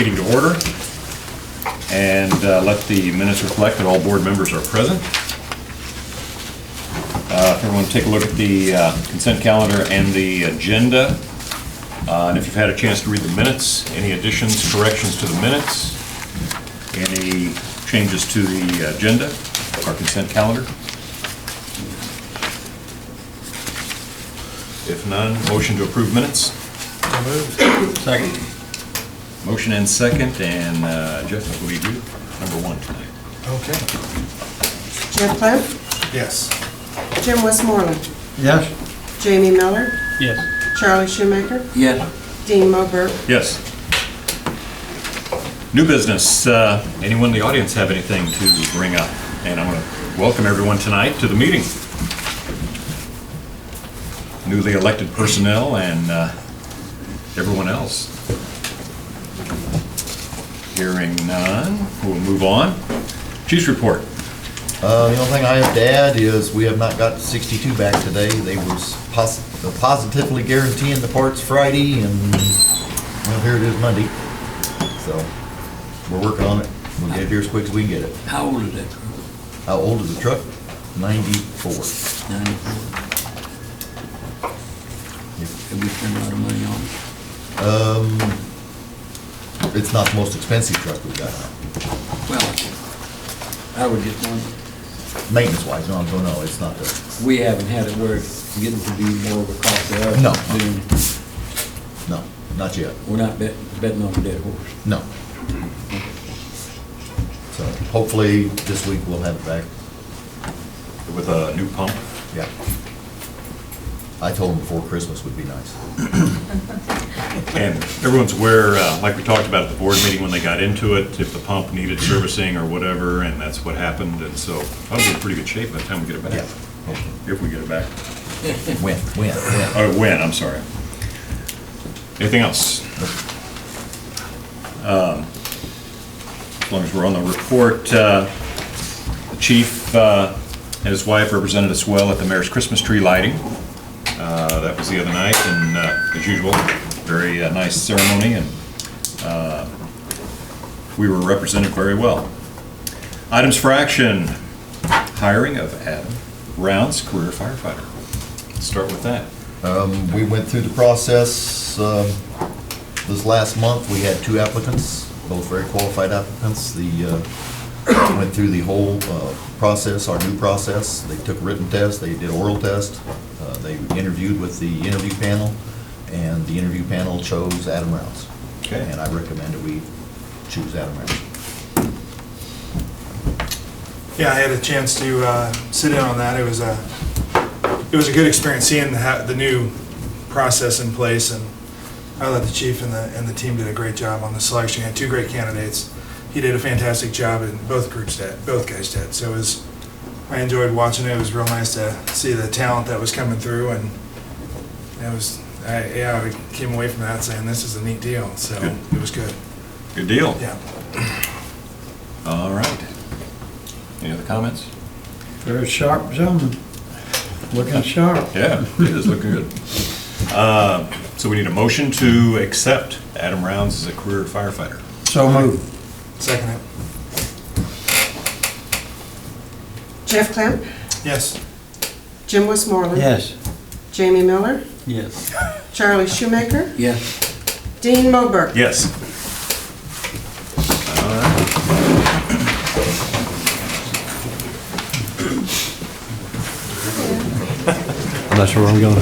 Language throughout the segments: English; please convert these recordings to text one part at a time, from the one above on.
meeting to order and let the minutes reflect that all board members are present. If everyone take a look at the consent calendar and the agenda, and if you've had a chance to read the minutes, any additions, corrections to the minutes, any changes to the agenda, our consent calendar? If none, motion to approve minutes? Second. Motion and second, and Jeff, I believe you, number one tonight. Okay. Jeff Clem, Yes. Jim Westmoreland, Yes. Jamie Miller, Yes. Charlie Shoemaker, Yes. Yes. Dean Moberg. New business. Anyone in the audience have anything to bring up? And I want to welcome everyone tonight to the meeting. Newly elected personnel and everyone else. Hearing none, we'll move on. Chief's report. The only thing I have to add is we have not got 62 back today. They was positively guaranteeing the parts Friday, and well, here it is Monday. So we're working on it. We'll get it here as quick as we can get it. How old is that truck? How old is the truck? 94. 94. Have we spent a lot of money on it? It's not the most expensive truck we've got now. Well, I would get one. Maintenance-wise, no, it's not the, We haven't had it where it's getting to be more of a cost to us. No. Doing- no, not yet. We're not betting on a dead horse. No. So hopefully this week we'll have it back. With a new pump. Yeah. I told them before Christmas would be nice. And everyone's aware, like we talked about at the board meeting when they got into it, if the pump needed servicing or whatever, and that's what happened. And so that'll be in pretty good shape by the time we get it back. Yeah. If we get it back. When? Oh, when, I'm sorry. Anything else? As long as we're on the report, the chief and his wife represented us well at the mayor's Christmas tree lighting. That was the other night, and as usual, very nice ceremony, and we were represented very well. Items for action: hiring of Adam Rounds, career firefighter. Let's start with that. We went through the process this last month. We had 2 applicants, both very qualified applicants. Went through the whole process, our new process. They took a written test, they did oral test, they interviewed with the interview panel, and the interview panel chose Adam Rounds. Okay. And I recommend that we choose Adam Rounds. Yeah, I had a chance to sit in on that. It was a good experience seeing the new process in place, and I thought the chief and the team did a great job on the selection. We had 2 great candidates. He did a fantastic job, and both guys did. So I enjoyed watching it. It was real nice to see the talent that was coming through, and I came away from that saying this is a neat deal. So Good. It was good. Good deal. Yeah. All right. Any other comments? Very sharp gentleman, looking sharp. Yeah, it is looking good. So we need a motion to accept Adam Rounds as a career firefighter. So moved. Second it. Jeff Clem, Yes. Jim Westmoreland. Yes. Jamie Miller, Yes. Charlie Shoemaker, Yes. Dean Moberg. Yes. All right. I'm not sure where I'm going.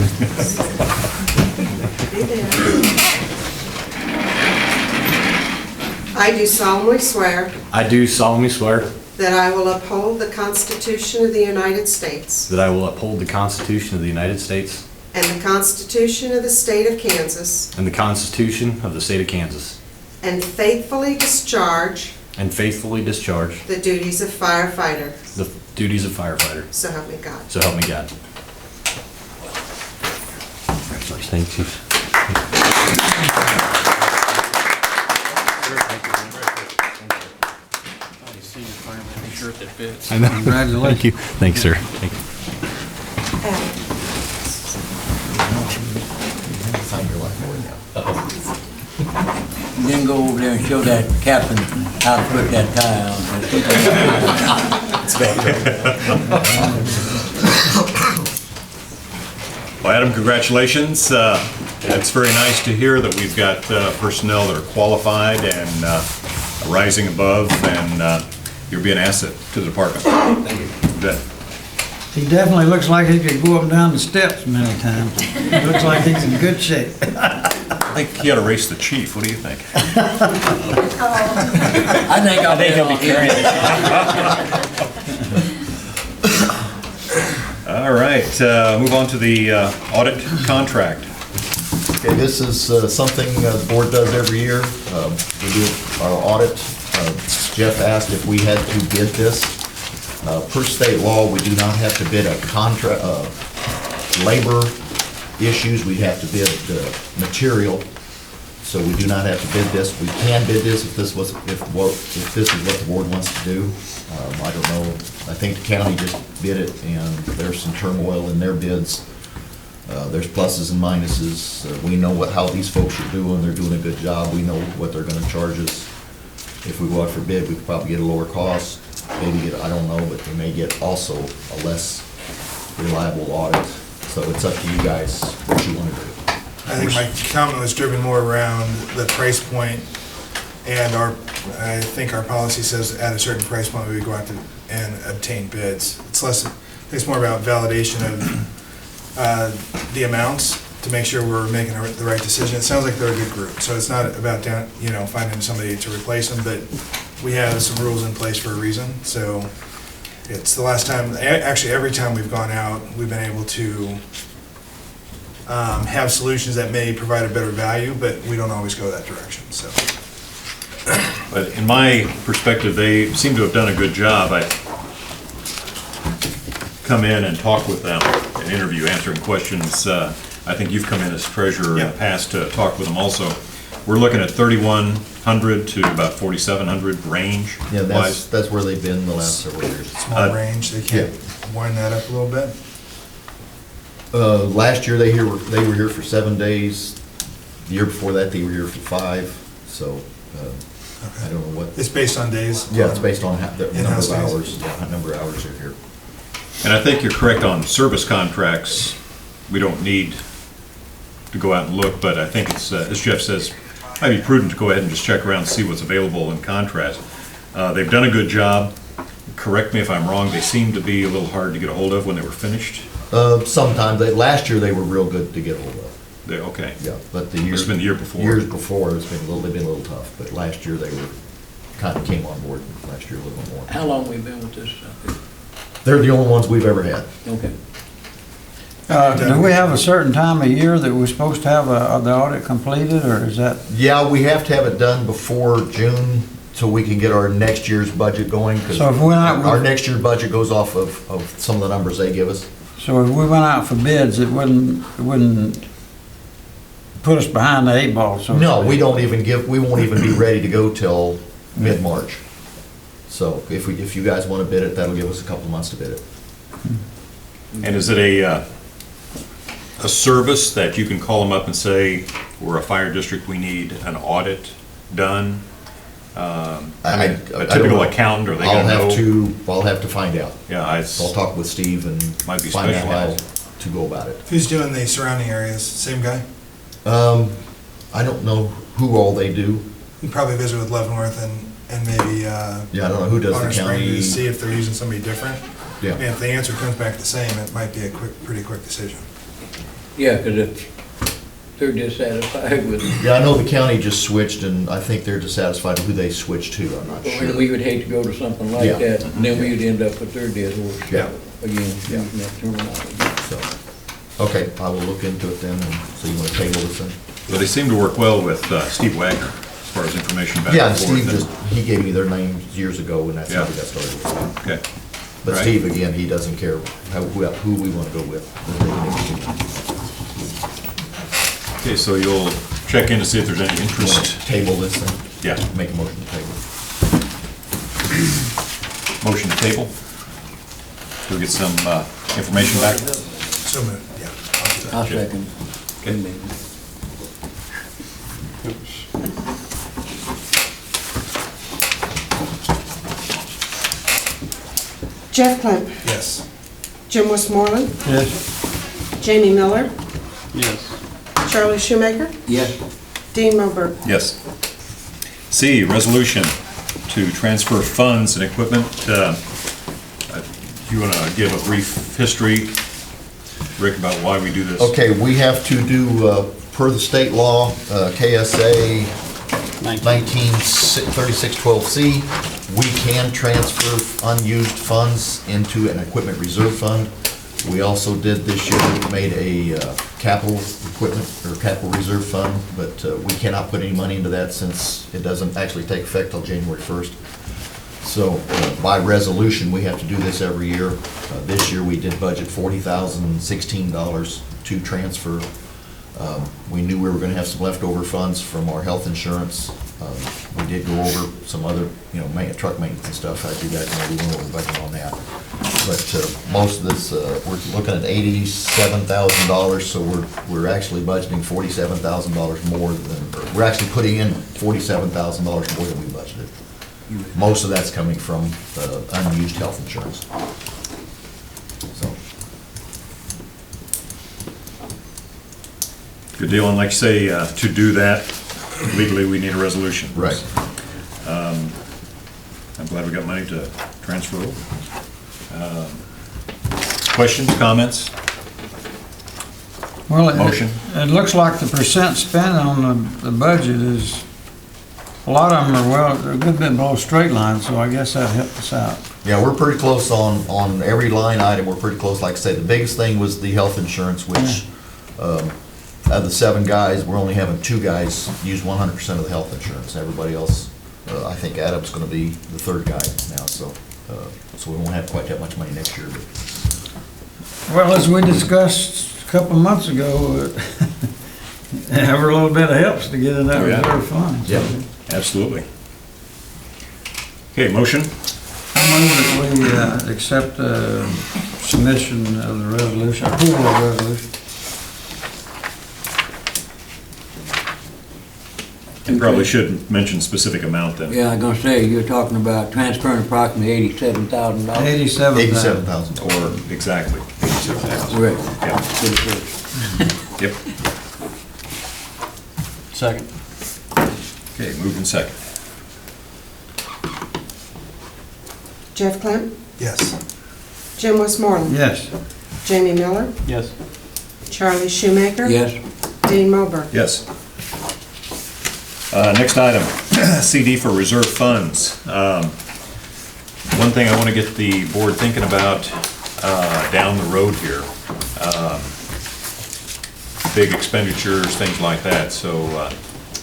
I do solemnly swear I do solemnly swear that I will uphold the Constitution of the United States that I will uphold the Constitution of the United States and the Constitution of the State of Kansas, and the Constitution of the State of Kansas, and faithfully discharge and faithfully discharge the duties of firefighter. the duties of firefighter. So help me God. So help me God. Thank you. Shirt that fits. I know. Congratulations. Thank you. Thanks, sir. Thank you. Sign your life away now. then go over there and show that captain how to put that tie on. Well, Adam, congratulations. It's very nice to hear that we've got personnel that are qualified and rising above, and you'll be an asset to the department. Thank you. Bet. He definitely looks like he could go up and down the steps many times. He looks like he's in good shape. I think he ought to race the chief. What do you think? I think I'll be carrying. All right, move on to the audit contract. Okay, this is something the board does every year. We do our audit. Jeff asked if we had to bid this. Per state law, we do not have to bid a contract, labor issues. We have to bid material. So we do not have to bid this. We can bid this if this is what the board wants to do. I don't know. I think the county just bid it, and there's some turmoil in their bids. There's pluses and minuses. We know how these folks are doing. They're doing a good job. We know what they're gonna charge us. If we go out for bid, we could probably get a lower cost, maybe get, I don't know, but they may get also a less reliable audit. So it's up to you guys what you wanna do. I think my comment was driven more around the price point, and I think our policy says at a certain price point, we would go out and obtain bids. It's more about validation of the amounts to make sure we're making the right decision. It sounds like they're a good group, so it's not about finding somebody to replace them, but we have some rules in place for a reason. So it's the last time, actually every time we've gone out, we've been able to have solutions that may provide a better value, but we don't always go that direction, so. But in my perspective, they seem to have done a good job. I come in and talk with them, an interview, answering questions. I think you've come in as treasurer in the past to talk with them also. We're looking at 3,100 to about 4,700 range. Yeah, wise. that's where they've been the last several years. Small range, they can't wind that up a little bit. Last year, they were here for 7 days. The year before that, they were here for 5, so I don't know what. It's based on days? Yeah, it's based on the number In-house of days. hours, yeah, number of hours they're here. And I think you're correct on service contracts. We don't need to go out and look, but I think it's, as Jeff says, might be prudent to go ahead and just check around and see what's available in contrast. They've done a good job. Correct me if I'm wrong, they seem to be a little hard to get a hold of when they were finished. Sometimes, last year they were real good to get hold of. Okay. Yeah, but the years. Must've been the year before. Years before, they've been a little tough, but last year they were, kind of came on board last year a little bit more. How long we been with this stuff? They're the only ones we've ever had. Okay. Do we have a certain time of year that we're supposed to have the audit completed, or is that? Yeah, we have to have it done before June, so we can get our next year's budget going, because So if we're not- our next year's budget goes off of some of the numbers they give us. So if we went out for bids, it wouldn't put us behind the 8 ball, so. to No, speak. we won't even be ready to go till mid-March. So if you guys want to bid it, that'll give us a couple months to bid it. And is it a service that you can call them up and say, we're a fire district, we need an audit done? I mean, a don't typical know. accountant, are they gonna know? I'll have to find out. Yeah, I'll talk with Steve and Might be find out how specialized. to go about it. Who's doing the surrounding areas? Same guy? I don't know who all they do. You probably visit with Leavenworth and maybe Yeah, I don't know who does Bonner the Spring county. to see if they're using somebody different. Yeah. And if the answer comes back the same, it might be a pretty quick decision. Yeah, because if they're dissatisfied with it, Yeah, I know the county just switched, and I think they're dissatisfied with who they switched to, I'm not and sure. we would hate to go to something like Yeah. that, and then we would end up with their dead horse. Yeah. Again, using that terminology. So, okay, I will look into it then, and so you want to table this then? Well, they seem to work well with Steve Wagner, as far as information back Yeah, and and forth. Steve he gave me their names years ago, and that's how we Yeah. got started with them. Okay. But Right. Steve, again, he doesn't care who we want to go with. Okay, so you'll check in to see if there's any Want interest? to table this then? Yeah. Make a motion to table. Motion to table? We'll get some information back? So moved, yeah. I'll do that. I'll second. Okay. Jeff Clem, Yes. Jim Westmoreland, Yes. Jamie Miller, Yes. Charlie Shoemaker, Yes. Dean Moberg. Yes. C, resolution to transfer funds and equipment. You want to give a brief history, Rick, about why we do this? Okay, we have to do, per the state law, KSA 193612C, we can transfer unused funds into an equipment reserve fund. We also did this year, we made a capital equipment or capital reserve fund, but we cannot put any money into that since it doesn't actually take effect till January 1st. So by resolution, we have to do this every year. This year, we did budget $40,016 to transfer. We knew we were gonna have some leftover funds from our health insurance. We did go over some other, truck maintenance and stuff. I do that, we went over the budget on that. But most of this, we're looking at $87,000, so we're actually budgeting $47,000 more than, or we're actually putting in $47,000 more than we budgeted. Most of that's coming from unused health insurance. So, Good deal, and like you say, to do that, legally, we need a resolution. right. I'm glad we got money to transfer over. Questions, comments? Well, Motion. it looks like the percent spent on the budget is, a lot of them are, well, a good bit below straight line, so I guess that helped us out. Yeah, we're pretty close on every line item, we're pretty close. Like I say, the biggest thing was the health insurance, which, out of the 7 guys, we're only having 2 guys use 100% of the health insurance. Everybody else, I think Adam's gonna be the 3rd guy now, so we won't have quite that much money next year, but. Well, as we discussed a couple of months ago, every little bit of helps to get in that Oh, yeah. reserve fund. Yeah. Absolutely. Okay, motion? I move that we accept the submission of the resolution, approval of the resolution. And probably should mention specific amount then. Yeah, I was gonna say, you're talking about transferring approximately $87,000. 87,000. 87,000. Or exactly, 87,000. Right. Yeah. Good approach. Yep. Second. Okay, moved and second. Jeff Clem, Yes. Jim Westmoreland, Yes. Jamie Miller, Yes. Charlie Shoemaker, Yes. Dean Moberg. Yes. Next item, CD for reserve funds. One thing I want to get the board thinking about down the road here. Big expenditures, things like that, so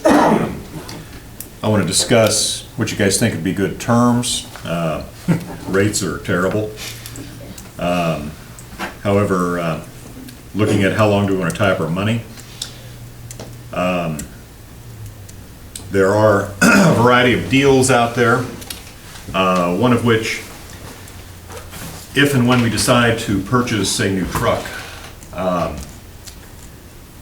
I want to discuss what you guys think would be good terms. Rates are terrible. However, looking at how long do we want to tie up our money, there are a variety of deals out there, one of which, if and when we decide to purchase a new truck,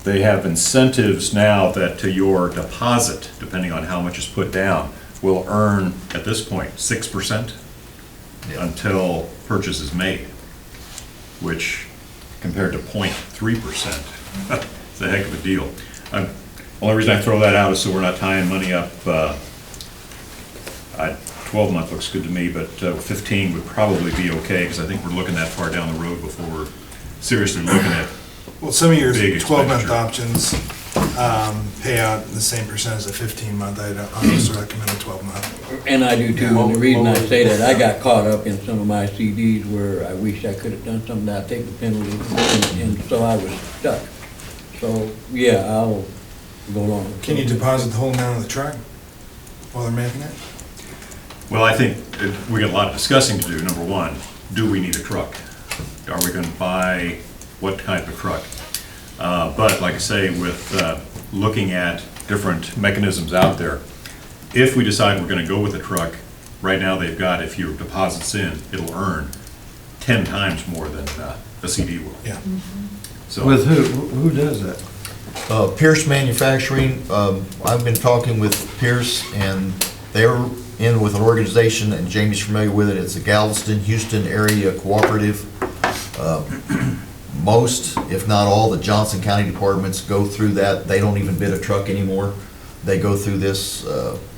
they have incentives now that your deposit, depending on how much is put down, will earn, at this point, 6% Yeah. until purchase is made, which compared to 0.3%, it's a heck of a deal. Only reason I throw that out is so we're not tying money up. 12 month looks good to me, but 15 would probably be okay, because I think we're looking that far down the road before we're seriously looking at. Well, some of your Big 12-month expenditure. options pay out the same percent as a 15-month. I also recommend a 12-month. And I do too, and the reason I say that, I got caught up in some of my CDs where I wish I could have done something, I'd take the penalty, and so I was stuck. So, yeah, I'll go along. Can you deposit the whole amount of the truck while they're making it? Well, I think we got a lot of discussing to do. Number one, do we need a truck? Are we gonna buy what type of truck? But like I say, with looking at different mechanisms out there, if we decide we're gonna go with a truck, right now they've got, if your deposit's in, it'll earn 10 times more than a CD will. Yeah. So, With who? Who does that? Pierce Manufacturing, I've been talking with Pierce, and they're in with an organization, and Jamie's familiar with it, it's the Galveston Houston Area Cooperative. Most, if not all, the Johnson County departments go through that. They don't even bid a truck anymore. They go through this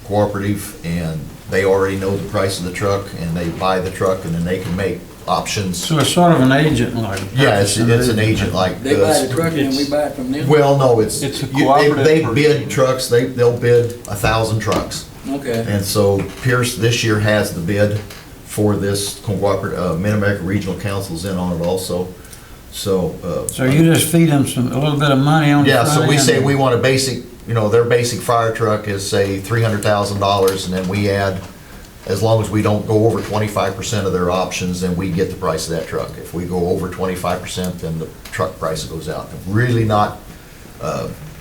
cooperative, and they already know the price of the truck, and they buy the truck, and then they can make options. So it's sort of an agent like. Yeah, it's an agent like. They buy the truck and then we buy it from them? Well, no, it's. It's a they- cooperative They purchase. bid trucks, they'll bid 1,000 trucks. Okay. And so Pierce this year has the bid for this cooperative, Mid-America Regional Council's in on it also, so. So you just feed them a little bit of money on the Yeah, front so we end? say we want a basic, their basic fire truck is, say, $300,000, and then we add, as long as we don't go over 25% of their options, then we get the price of that truck. If we go over 25%, then the truck price goes out. Really not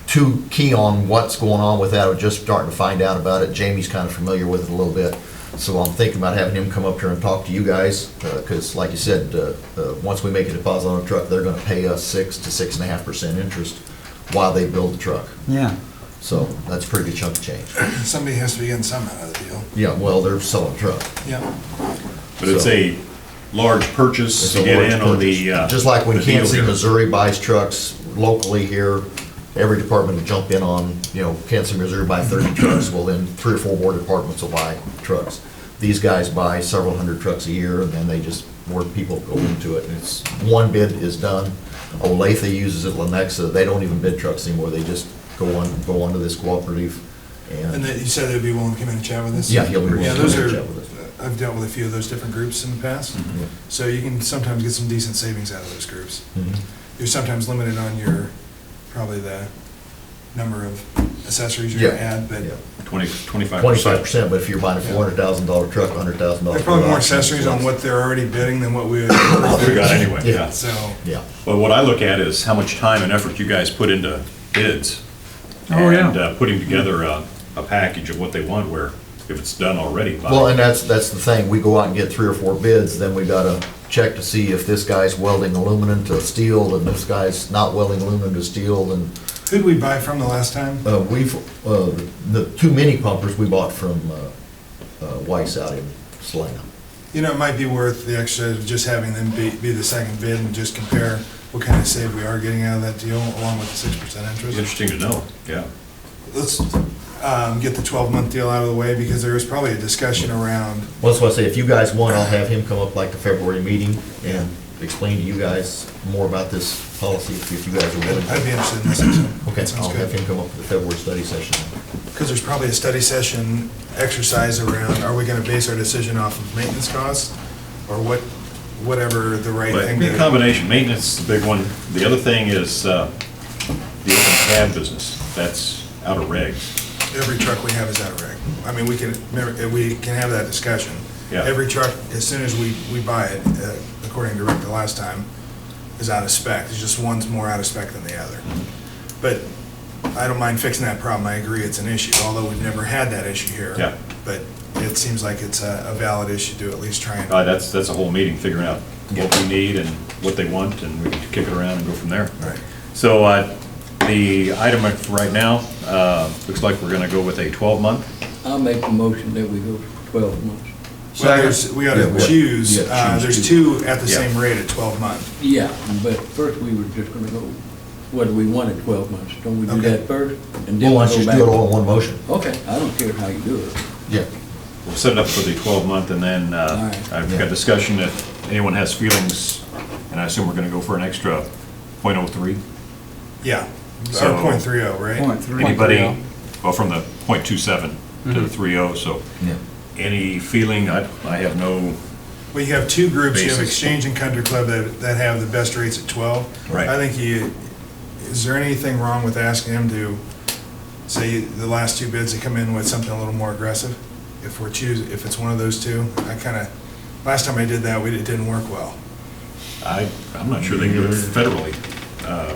too key on what's going on with that, we're just starting to find out about it. Jamie's kind of familiar with it a little bit, so I'm thinking about having him come up here and talk to you guys, because like you said, once we make a deposit on a truck, they're gonna pay us 6 to 6.5% interest while they build the truck. Yeah. So that's a pretty good chunk of change. Somebody has to be getting some out of the deal. Yeah, well, they're selling a truck. Yeah. But it's a large purchase It's to a get large in on the. purchase. Just like when the deal Kansas City, here. Missouri buys trucks locally here, every department will jump in on, Kansas City, Missouri buy 30 trucks, well, then 3 or 4 more departments will buy trucks. These guys buy several hundred trucks a year, and then they just, more people go into it, and it's, one bid is done. Olathe uses it, Lenexa, they don't even bid trucks anymore, they just go onto this cooperative, And and, then you said they'd be willing to come in and chat with us? Yeah, he'll be willing Yeah, to those come in are, and chat with us. I've dealt with a few of those different groups in the past, Yeah. so you can sometimes get some decent savings out of those groups. Mhm. You're sometimes limited on probably the number of accessories you're gonna Yeah, add, but yeah. 25%. 25%, but if you're buying a $400,000 truck, $100,000. there's probably more accessories on what they're already bidding than what we would. We got anyway, Yeah. yeah. So, Yeah. But what I look at is how much time and effort you guys put into bids. Oh, yeah. And putting together a package of what they want, where if it's done already. by- Well, and that's the thing, we go out and get 3 or 4 bids, then we gotta check to see if this guy's welding aluminum to steel, and this guy's not welding aluminum to steel, and who'd we buy from the last time? the 2 mini pumpers we bought from Weiss out in Salina. It might be worth the extra of just having them be the second bid and just compare what kind of save we are getting out of that deal, along with the 6% interest. Interesting to know, yeah. Let's get the 12-month deal out of the way, because there was probably a discussion around, Well, that's what I say, if you guys want, I'll have him come up like the February meeting and explain to you guys more about this policy, if you guys are willing. I'd be interested in listening to him. Okay, Sounds I'll have good. him come up with the February study session. Because there's probably a study session exercise around, are we gonna base our decision off of maintenance costs? Or whatever the right But thing it'd be to. a combination, maintenance is the big one. The other thing is the open cab business, that's out of regs. Every truck we have is out of reg. I mean, we can have that discussion. Yeah. Every truck, as soon as we buy it, according to Rick the last time, is out of spec. It's just one's more out of spec than the other. But I don't mind fixing that problem. I agree it's an issue, although we've never had that issue here. Yeah. But it seems like it's a valid issue to at least try and. That's a whole meeting, figuring out what we need and what they want, and we can kick it around and go from there. Right. So the item for right now, looks like we're gonna go with a 12-month. I'll make the motion that we go 12 months. Well, we Yeah, gotta choose, yeah, choose there's two. 2 at the Yeah. same rate at 12 months. Yeah, but first we were just gonna go, what do we want at 12 months? Don't we do Okay. that first? And then Well, why we'll don't you go just do it back? all in one motion? Okay, I don't care how you do it. Yeah. We'll set it up for the 12-month, and then right. I've Yeah. got discussion if anyone has feelings, and I assume we're gonna go for an extra .03. Yeah, So- or .30, right? .3. Anybody, well, from the .27 to the 3.0, so Yeah. any feeling, I have no, Well, you have 2 groups, you have Basis. Exchange and Country Club that have the best rates at 12. Right. I think is there anything wrong with asking them to, say, the last 2 bids, they come in with something a little more aggressive? If it's one of those 2? Last time I did that, it didn't work well. I'm not sure they can do it federally,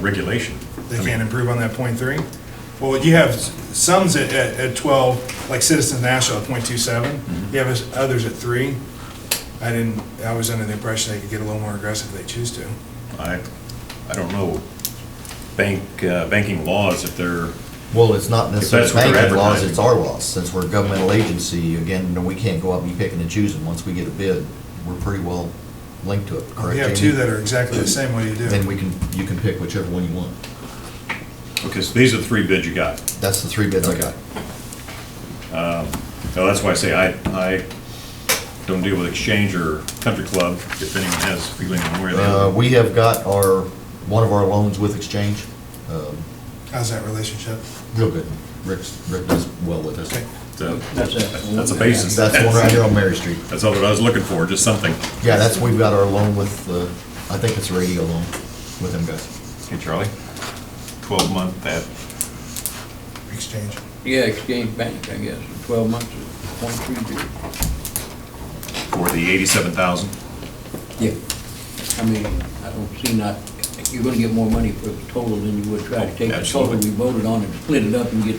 regulation. They can't improve on that .3? Well, you have some at 12, like Citizens National at .27. You have others at 3. I was under the impression they could get a little more aggressive if they choose to. I don't know banking laws, if they're Well, it's not necessarily that's what they're banking laws, advertising. it's our laws. Since we're a governmental agency, again, we can't go out and be picking and choosing. Once we get a bid, we're pretty well linked to it, correct, We have Jamie? two that are exactly the same, what do you do? Then you can pick whichever one you want. Okay, so these are the three bids you got. That's the three bids I got. So that's why I say I don't deal with Exchange or Country Club, if anyone has a feeling one way or the other. We have got one of our loans with Exchange. How's that relationship? Real good. Rick does well with us. Okay. So, That's That's a basis. That's the one right here on Mary Street. That's all that I was looking for, just something. Yeah, we've got our loan with, I think it's a radio loan with them guys. Hey, Charlie, 12-month, that, Exchange. Yeah, Exchange Bank, I guess, 12 months is 0.30. for the 87,000. Yeah. I mean, I don't see you're gonna get more money for the total than you would try to take the total Absolutely. we voted on and split it up and get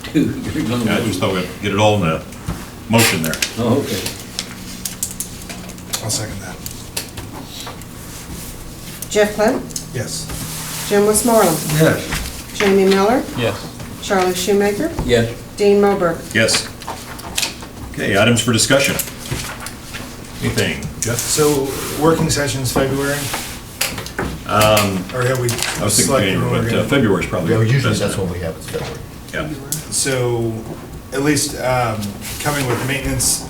two. You're gonna I lose. just thought we'd get it all in the motion there. Oh, okay. I'll second that. Jeff Clubb, Yes. Jim Westmoreland, Yes. Jamie Miller, Yes. Charlie Shoemaker, Yes. Dean Moberg. Yes. Okay, items for discussion. Anything, Jeff? So, working sessions February? Or have we? I was thinking selected when January, we're but gonna- February's probably. Yeah, usually best that's time. when we have it scheduled. Yeah. So, at least coming with maintenance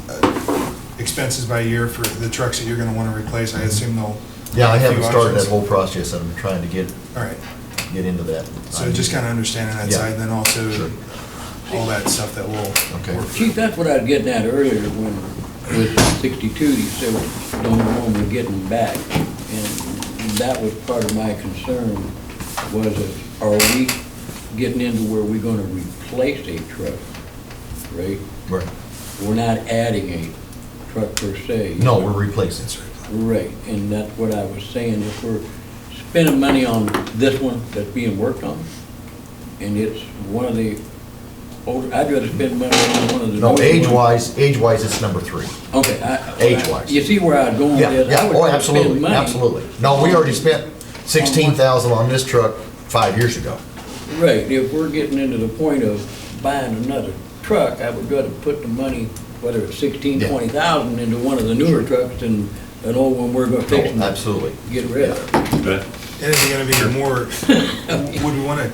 expenses by year for the trucks that you're gonna wanna replace, I assume they'll. Yeah, I a few haven't started that options. whole process, I'm trying to get All right, into that. so just kinda understanding that Yeah. side, then also Sure. all that stuff that will Okay. work. Chief, that's what I was getting at earlier when, with 62, you said, don't know when we're getting back. And that was part of my concern, was are we getting into where we're gonna replace a truck, right? Right. We're not adding a truck per se. No, we're replacing. Right, and that's what I was saying, if we're spending money on this one that's being worked on, and it's one of the older, I'd rather spend money on one of the. No, newer ones. age-wise, it's number 3. Okay. Age-wise. You see where I was going with Yeah, this? I yeah, would oh, rather spend absolutely, money- absolutely. No, we already spent 16,000 on this truck 5 years ago. Right, if we're getting into the point of buying another truck, I would rather put the money, whether it's 16, Yeah. 20,000, into one of the newer trucks than an old one we're gonna fix Oh, and absolutely. get rid of. Good. And is it gonna be more, would we wanna,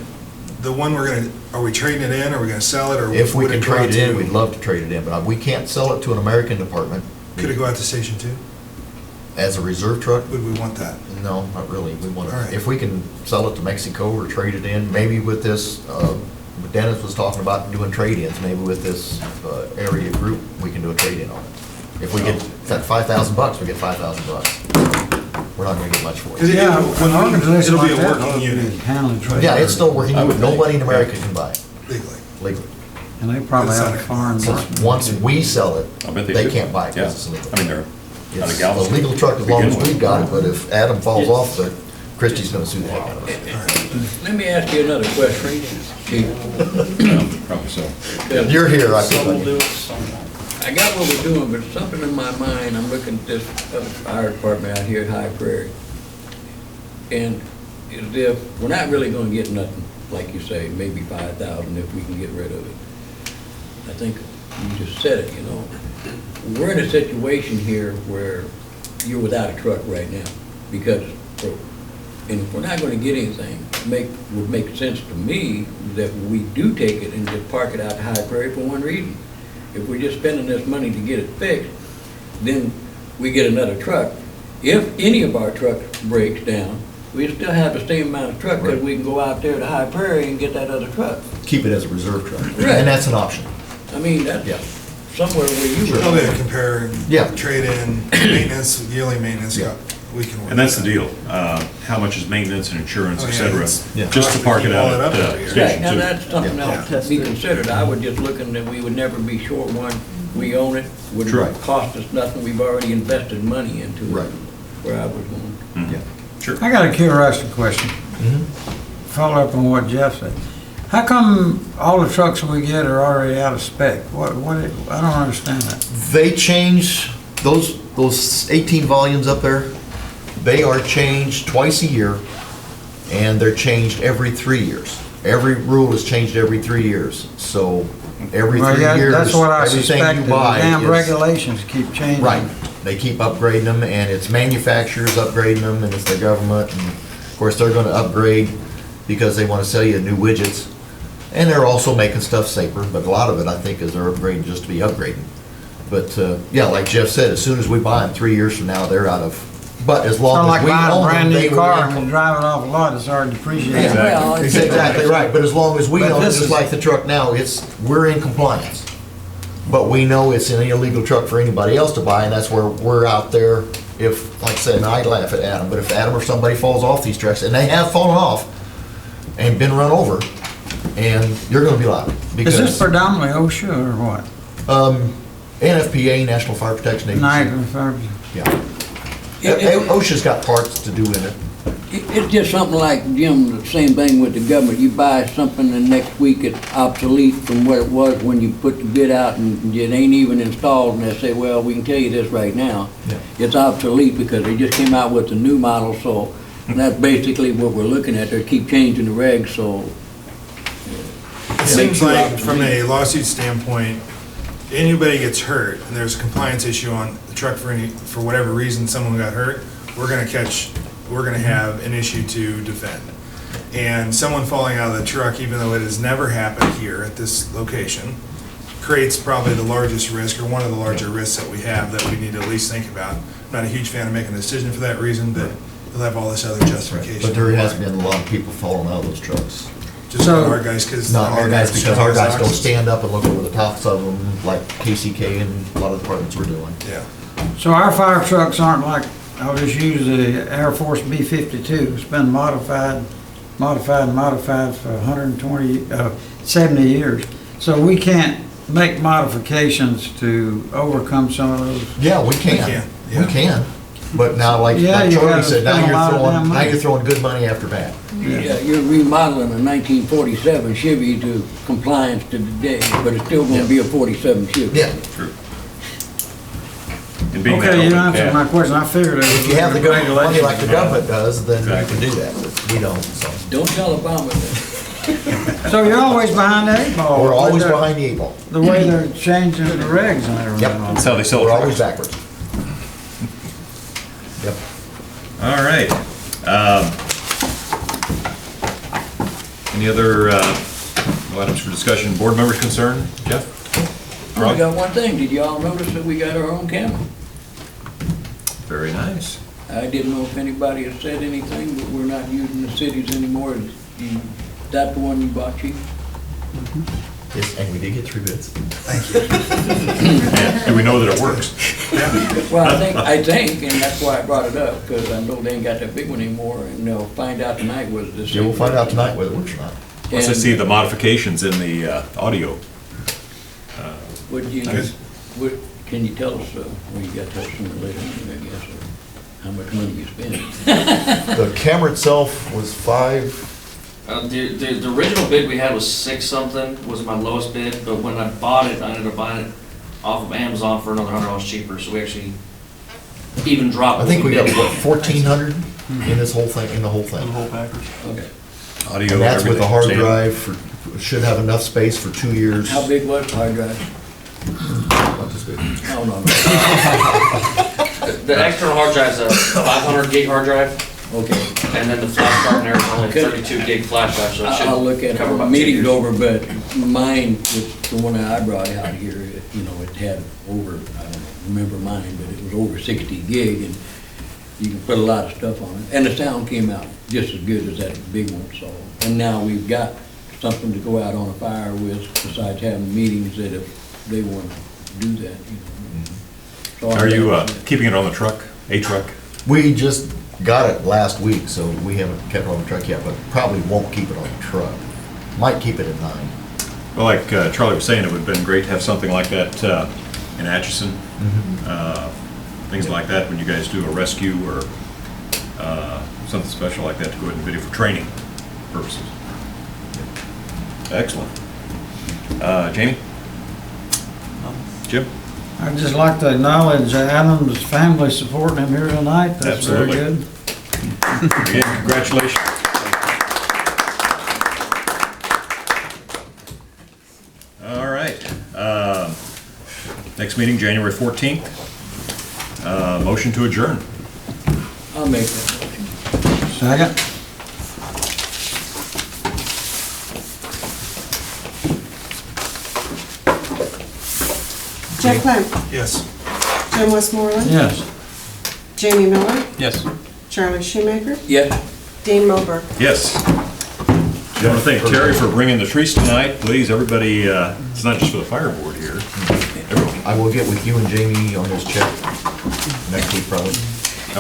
the one we're gonna, are we trading it in, are we gonna sell it, or? If we would can go out trade it in, to- we'd love to trade it in, but we can't sell it to an American department Could it go out to Station 2? as a reserve truck. Would we want that? No, not really. We want All right. to, if we can sell it to Mexico or trade it in, maybe with this, what Dennis was talking about doing trade-ins, maybe with this area group, we can do a trade-in on it. If we get that $5,000, we get $5,000. We're not going to get much for 'Cause it. Yeah, when an we- organization it'll be like a that working ought to be unit. handling trade. Yeah, it's still working. I would think, Nobody in yeah. America can buy it Legally. legally. And they probably have a foreign Since market. once we sell it, I bet they do. can't buy it Yeah. because it's illegal. I mean, they're out It's of a Galveston. legal truck as long as Begin with. we've got it, but if Adam falls off, the Christie's going to sue the heck out of us. Let me ask you another question, Chief. Probably so. You're here, I can. I got what we're doing, but something in my mind, I'm looking at this other fire department out here at High Prairie. And as if, we're not really gonna get nothing, like you say, maybe 5,000 if we can get rid of it. I think you just said it, you know. We're in a situation here where you're without a truck right now because it's broke. And if we're not gonna get anything, would make sense to me that we do take it and just park it out to High Prairie for one reason. If we're just spending this money to get it fixed, then we get another truck. If any of our trucks breaks down, we still have the same amount of truck because Right. we can go out there to High Prairie and get that other truck. Keep it as a reserve truck. Right. And that's an option. I mean, that's Yeah. somewhere where you were. Probably to compare, Yeah. trade-in, maintenance, yearly maintenance, Yeah. we can work. And that's the that. deal. How much is maintenance and insurance, Oh, et yeah, cetera, it's- Yeah. just to park it Keep out all that at up every year. Right, Station now 2. that's something Yeah. else to be considered. I was just looking that we would never be short one. We own it, wouldn't Right. cost us nothing. We've already invested money into it. Right. Where I was going. Yeah. Sure. I got a curiosity question. Mhm. Follow up on what Jeff said. How come all the trucks we get are already out of spec? I don't understand that. They change, those 18 volumes up there, they are changed twice a year, and they're changed every 3 years. Every rule is changed every 3 years, so every Well, 3 yeah, years, that's what I everything suspected. you The buy damn is. regulations keep changing. Right, they keep upgrading them, and it's manufacturers upgrading them, and it's the government, and of course, they're gonna upgrade because they wanna sell you new widgets. And they're also making stuff safer, but a lot of it, I think, is they're upgrading just to be upgrading. But, yeah, like Jeff said, as soon as we buy them, 3 years from now, they're out of, but as It's long not as like we buying a own them, brand they new will. car and you drive it off a lot, it's hard to appreciate. Yeah, well, That's exactly right, but as long as we But own it, this just is- like the truck now, we're in compliance. But we know it's an illegal truck for anybody else to buy, and that's where we're out there, if, like I said, and I laugh at Adam, but if Adam or somebody falls off these trucks, and they have fallen off and been run over, and you're gonna be liable. Is this Because, predominantly OSHA or what? NFPA, National Fire Protection Agency. Night, Yeah. It- OSHA's got parts to do in it. It's just something like, Jim, the same thing with the government. You buy something and next week it's obsolete from what it was when you put the bid out and it ain't even installed, and they say, well, we can tell you this right now. Yeah. It's obsolete because they just came out with a new model, so that's basically what we're looking at. They keep changing the regs, so. It seems like, from a lawsuit standpoint, anybody gets hurt, and there's a compliance issue on the truck for whatever reason, someone got hurt, we're gonna have an issue to defend. And someone falling out of the truck, even though it has never happened here at this location, creates probably the largest risk, or one of the larger risks that we have, that we need to at least think about. I'm not a huge fan of making a decision for that reason, but we'll have all this other justification. But there has been a lot of people falling out of those trucks. Just So- not our guys, because. Not our guys, because our guys don't stand up and look over the tops of them like KCK and a lot of departments were doing. Yeah. So our fire trucks aren't like, I'll just use the Air Force B-52. It's been modified for 70 years. So we can't make modifications to overcome some of those. Yeah, we can. yeah. We can. But now, like Yeah, like you Charlie gotta said, now spend a lot of damn now money. you're throwing good money after bad. Yeah, you're remodeling a 1947 Chevy to compliance to today, but it's still gonna be a 47 Chevy. Yeah. True. And being that Okay, you open answered cab- my question. I figured it was. If you have the government money regulations. like the government does, then you Exactly. can do that, but we don't, so. Don't tell Obama that. So you're always behind the eight ball. We're always with the- behind the eight ball. The way they're changing the regs and everything. Yep. That's how they sell We're trucks. always backwards. Yep. All right. Any other items for discussion, board members concerned? Jeff? I only got one thing. Did y'all notice that we got our own camera? Very nice. I didn't know if anybody has said anything, but we're not using the cities anymore. Is that the one you bought, Chief? Yes, and we did get 3 bids. And do we know that it works? Well, I think, and that's why I brought it up, because I know they ain't got that big one anymore, and they'll find out tonight whether this. Yeah, we'll find out tonight whether it works or not. Once I see the modifications in the audio. Would you, Good. can you tell us, well, you got to tell us sooner or later, I guess, or how much money you spent? The camera itself was 5, The original bid we had was 6 something, was my lowest bid, but when I bought it, I ended up buying it off of Amazon for another $100 cheaper, so we actually even dropped. I think we got, bid. what, 1,400 in this whole thing, in the whole thing. Okay. Audio, And that's with a everything. hard Standard. drive for, should have enough space for 2 years. How big was the hard drive? Not this big. Oh, no, The external hard drive's a 500 gig hard drive, no. Okay. and then the flash partner is only Okay. 32 gig flash drive, so it should I'll look at it cover when about the 2 meeting's years. over, but mine, the one that I brought out here, it had over, I don't remember mine, but it was over 60 gig, and you can put a lot of stuff on it. And the sound came out just as good as that big one, so. And now we've got something to go out on a fire with, besides having meetings that if they want to do that, So Are you keeping it on the truck, a truck? We just got it last week, so we haven't kept it on the truck yet, but probably won't keep it on the truck. Might keep it at 9. Well, like Charlie was saying, it would have been great to have something like that in Atchison. Things like that, when you guys do a rescue or something special like that, to go ahead and video for training purposes. Excellent. Jamie? Jim? I'd just like to acknowledge Adam's family supporting him here tonight. That's very Absolutely. good. Again, congratulations. meeting, January 14th. Motion to adjourn. I'll make that motion. Second? Jeff Clem, Yes. Jim Westmoreland, Yes. Jamie Miller, Yes. Charlie Shoemaker, Yes. Dean Mulberg. Yes. I want to thank Terry for bringing the trees tonight. Please, everybody, it's not just for the fire board here. Everyone. I will get with you and Jamie on this check next week probably.